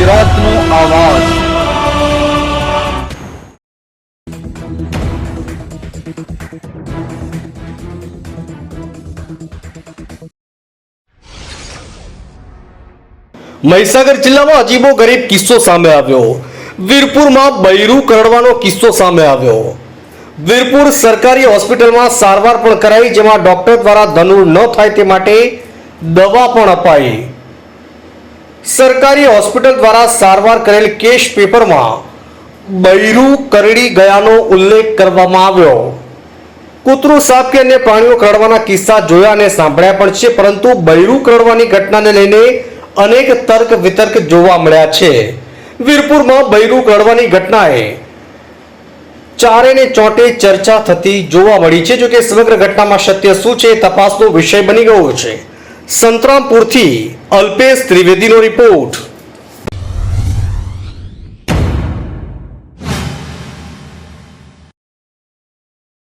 ગુજરાતનો આવાજ। મહીસાગર જિલ્લામાં અજીબો ગરીબ કિસ્સો સામે આવ્યો। વીરપુરમાં બૈરું કરડવાનો કિસ્સો સામે આવ્યો। વીરપુર સરકારી હોસ્પિટલમાં સારવાર પણ કરાઈ, જેમાં ડોક્ટર દ્વારા ધનુર ન થાય તે માટે દવા પણ અપાઈ। સરકારી હોસ્પિટલ દ્વારા સારવાર કરેલ કેસ પેપરમાં બૈરું કરડી ગયાનો ઉલ્લેખ કરવામાં આવ્યો। કૂતરું, સાપ કે અન્ય પ્રાણીઓ કરડવાના કિસ્સા જોયા અને સાંભળ્યા પણ છે, પરંતુ બૈરું કરડવાની ઘટનાને લઈને અનેક તર્ક વિતર્ક જોવા મળ્યા છે। વીરપુરમાં બૈરું કરડવાની ઘટનાએ ચારે ને ચોટે ચર્ચા થતી જોવા મળી છે। જો કે સમગ્ર ઘટનામાં સત્ય શું છે તપાસનો વિષય બની ગયો છે। સંતરામપુરથી અલ્પેશ ત્રિવેદીનો રિપોર્ટ।